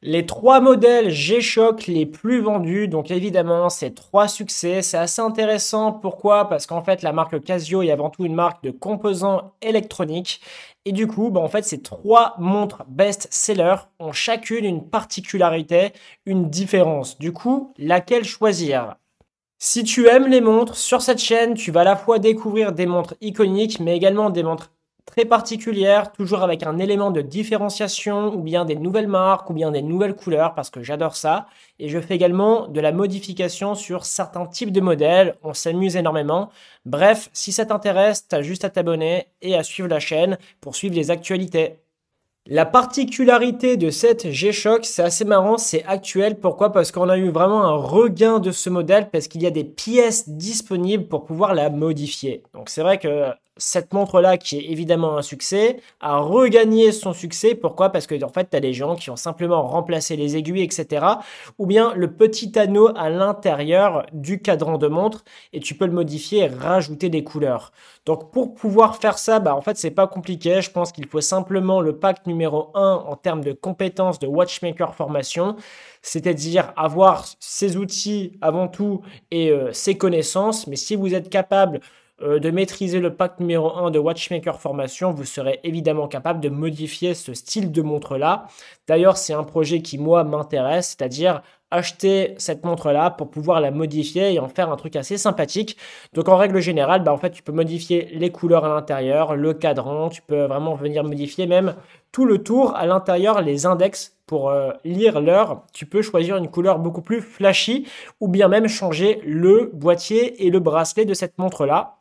Les trois modèles G-Shock les plus vendus, donc évidemment, c'est trois succès. C'est assez intéressant. Pourquoi? Parce qu'en fait, la marque Casio est avant tout une marque de composants électroniques. Et du coup, en fait, ces trois montres best-seller ont chacune une particularité, une différence. Du coup, laquelle choisir? Si tu aimes les montres, sur cette chaîne, tu vas à la fois découvrir des montres iconiques, mais également des montres très particulières, toujours avec un élément de différenciation, ou bien des nouvelles marques, ou bien des nouvelles couleurs, parce que j'adore ça. Et je fais également de la modification sur certains types de modèles, on s'amuse énormément. Bref, si ça t'intéresse, t'as juste à t'abonner et à suivre la chaîne pour suivre les actualités. La particularité de cette G-Shock, c'est assez marrant, c'est actuel. Pourquoi? Parce qu'on a eu vraiment un regain de ce modèle parce qu'il y a des pièces disponibles pour pouvoir la modifier. Donc c'est vrai que cette montre-là, qui est évidemment un succès, a regagné son succès. Pourquoi? Parce que en fait, tu as des gens qui ont simplement remplacé les aiguilles, etc. Ou bien le petit anneau à l'intérieur du cadran de montre et tu peux le modifier et rajouter des couleurs. Donc pour pouvoir faire ça, en fait, c'est pas compliqué. Je pense qu'il faut simplement le pack numéro 1 en termes de compétences de watchmaker formation, c'est-à-dire avoir ses outils avant tout et ses connaissances. Mais si vous êtes capable de maîtriser le pack numéro 1 de Watchmaker Formation, vous serez évidemment capable de modifier ce style de montre-là. D'ailleurs, c'est un projet qui, moi, m'intéresse, c'est-à-dire acheter cette montre-là pour pouvoir la modifier et en faire un truc assez sympathique. Donc, en règle générale, en fait, tu peux modifier les couleurs à l'intérieur, le cadran, tu peux vraiment venir modifier même tout le tour à l'intérieur, les index pour lire l'heure. Tu peux choisir une couleur beaucoup plus flashy ou bien même changer le boîtier et le bracelet de cette montre-là.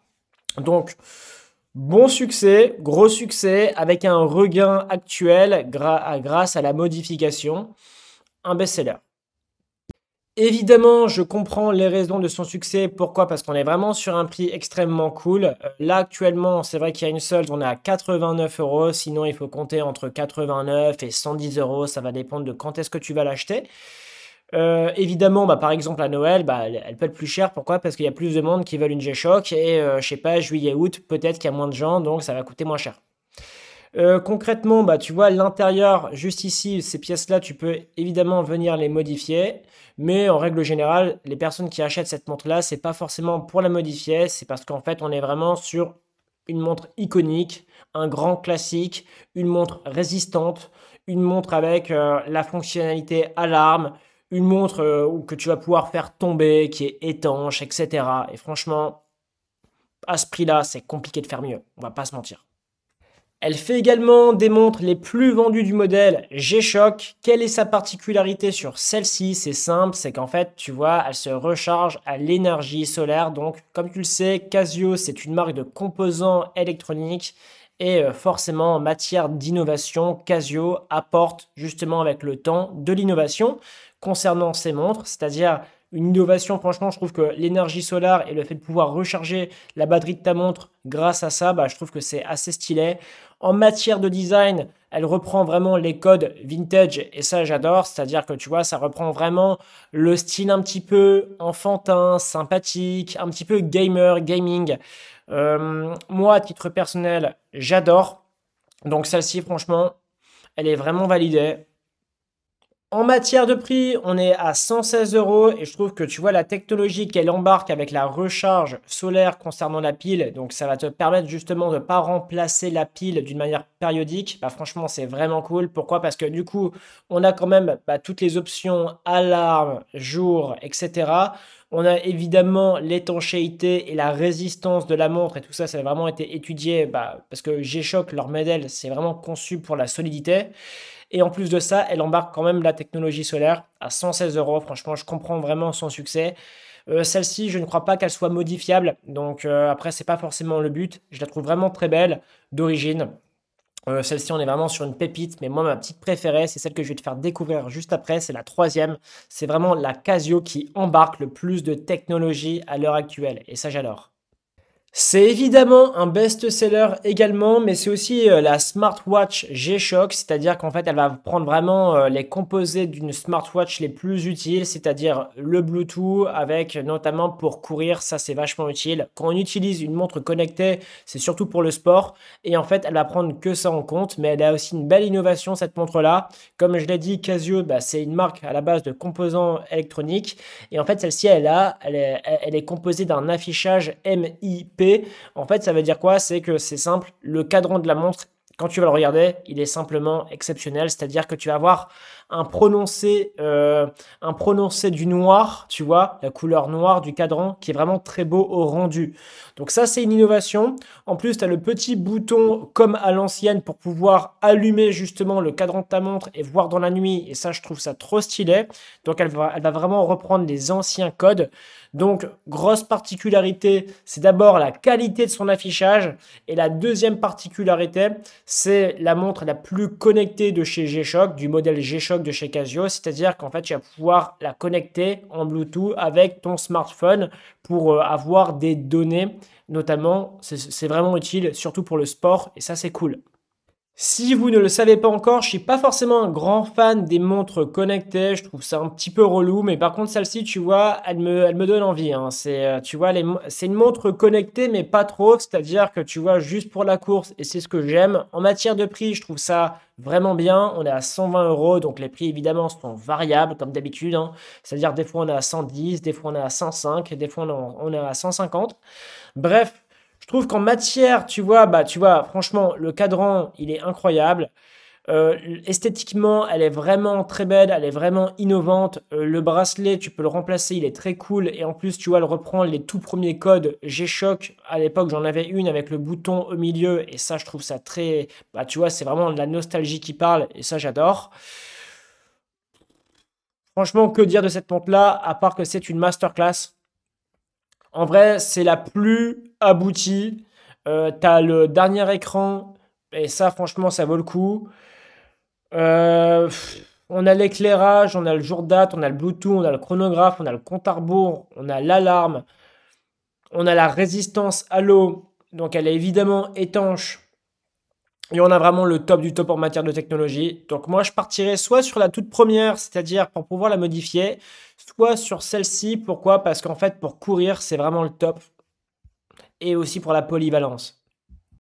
Donc, bon succès, gros succès, avec un regain actuel grâce à la modification, un best-seller. Évidemment, je comprends les raisons de son succès. Pourquoi? Parce qu'on est vraiment sur un prix extrêmement cool. Là, actuellement, c'est vrai qu'il y a une solde, on est à 89 euros. Sinon, il faut compter entre 89 et 110 euros. Ça va dépendre de quand est-ce que tu vas l'acheter. Évidemment, par exemple à Noël, elle peut être plus chère. Pourquoi? Parce qu'il y a plus de monde qui veulent une G-Shock et je sais pas, juillet, août, peut-être qu'il y a moins de gens, donc ça va coûter moins cher. Concrètement, tu vois l'intérieur, juste ici, ces pièces-là, tu peux évidemment venir les modifier. Mais en règle générale, les personnes qui achètent cette montre-là, c'est pas forcément pour la modifier, c'est parce qu'en fait, on est vraiment sur une montre iconique, un grand classique, une montre résistante, une montre avec la fonctionnalité alarme, une montre que tu vas pouvoir faire tomber, qui est étanche, etc. Et franchement, à ce prix-là, c'est compliqué de faire mieux. On va pas se mentir. Elle fait également des montres les plus vendues du modèle G-Shock. Quelle est sa particularité sur celle-ci? C'est simple, c'est qu'en fait, tu vois, elle se recharge à l'énergie solaire. Donc, comme tu le sais, Casio, c'est une marque de composants électroniques. Et forcément, en matière d'innovation, Casio apporte justement avec le temps de l'innovation concernant ces montres, c'est-à-dire une innovation, franchement, je trouve que l'énergie solaire et le fait de pouvoir recharger la batterie de ta montre grâce à ça, je trouve que c'est assez stylé. En matière de design, elle reprend vraiment les codes vintage et ça j'adore, c'est-à-dire que tu vois, ça reprend vraiment le style un petit peu enfantin, sympathique, un petit peu gamer, gaming. Moi, à titre personnel, j'adore. Donc celle-ci, franchement, elle est vraiment validée. En matière de prix, on est à 116 euros et je trouve que tu vois la technologie qu'elle embarque avec la recharge solaire concernant la pile, donc ça va te permettre justement de ne pas remplacer la pile d'une manière périodique. Franchement, c'est vraiment cool. Pourquoi? Parce que du coup, on a quand même toutes les options alarme, jour, etc. On a évidemment l'étanchéité et la résistance de la montre et tout ça, ça a vraiment été étudié parce que G-Shock, leur modèle, c'est vraiment conçu pour la solidité. Et en plus de ça, elle embarque quand même la technologie solaire à 116 euros. Franchement, je comprends vraiment son succès. Celle-ci, je ne crois pas qu'elle soit modifiable. Donc après, c'est pas forcément le but. Je la trouve vraiment très belle d'origine. Celle-ci, on est vraiment sur une pépite. Mais moi, ma petite préférée, c'est celle que je vais te faire découvrir juste après. C'est la troisième. C'est vraiment la Casio qui embarque le plus de technologie à l'heure actuelle. Et ça, j'adore. C'est évidemment un best-seller également, mais c'est aussi la smartwatch G-Shock, c'est-à-dire qu'en fait, elle va prendre vraiment les composés d'une smartwatch les plus utiles, c'est-à-dire le Bluetooth avec notamment pour courir, ça c'est vachement utile. Quand on utilise une montre connectée, c'est surtout pour le sport, et en fait, elle va prendre que ça en compte, mais elle a aussi une belle innovation cette montre-là. Comme je l'ai dit, Casio, bah, c'est une marque à la base de composants électroniques, et en fait, celle-ci, elle est composée d'un affichage MIP. En fait, ça veut dire quoi? C'est que c'est simple, le cadran de la montre, quand tu vas le regarder, il est simplement exceptionnel. C'est-à-dire que tu vas avoir un prononcé du noir, tu vois, la couleur noire du cadran, qui est vraiment très beau au rendu. Donc ça, c'est une innovation. En plus, tu as le petit bouton comme à l'ancienne pour pouvoir allumer justement le cadran de ta montre et voir dans la nuit. Et ça, je trouve ça trop stylé. Donc elle va vraiment reprendre les anciens codes. Donc, grosse particularité, c'est d'abord la qualité de son affichage. Et la deuxième particularité, c'est la montre la plus connectée de chez G-Shock, du modèle G-Shock de chez Casio. C'est-à-dire qu'en fait, tu vas pouvoir la connecter en Bluetooth avec ton smartphone pour avoir des données. Notamment, c'est vraiment utile, surtout pour le sport. Et ça, c'est cool. Si vous ne le savez pas encore, je suis pas forcément un grand fan des montres connectées. Je trouve ça un petit peu relou, mais par contre celle-ci, tu vois, elle me donne envie, hein. C'est, tu vois, c'est une montre connectée, mais pas trop. C'est-à-dire que tu vois, juste pour la course, et c'est ce que j'aime. En matière de prix, je trouve ça vraiment bien. On est à 120 euros, donc les prix évidemment sont variables comme d'habitude, hein. C'est-à-dire des fois on est à 110, des fois on est à 105, des fois on est à 150. Bref. Je trouve qu'en matière, tu vois, bah, tu vois, franchement, le cadran, il est incroyable. Esthétiquement, elle est vraiment très belle, elle est vraiment innovante. Le bracelet, tu peux le remplacer, il est très cool. Et en plus, tu vois, elle reprend les tout premiers codes G-Shock. À l'époque, j'en avais une avec le bouton au milieu. Et ça, je trouve ça très... Bah, tu vois, c'est vraiment de la nostalgie qui parle. Et ça, j'adore. Franchement, que dire de cette montre-là, à part que c'est une masterclass. En vrai, c'est la plus aboutie. T'as le dernier écran, et ça, franchement, ça vaut le coup. On a l'éclairage, on a le jour date, on a le Bluetooth, on a le chronographe, on a le compte à rebours, on a l'alarme, on a la résistance à l'eau. Donc, elle est évidemment étanche. Et on a vraiment le top du top en matière de technologie. Donc, moi, je partirais soit sur la toute première, c'est-à-dire pour pouvoir la modifier, soit sur celle-ci. Pourquoi? Parce qu'en fait, pour courir, c'est vraiment le top. Et aussi pour la polyvalence.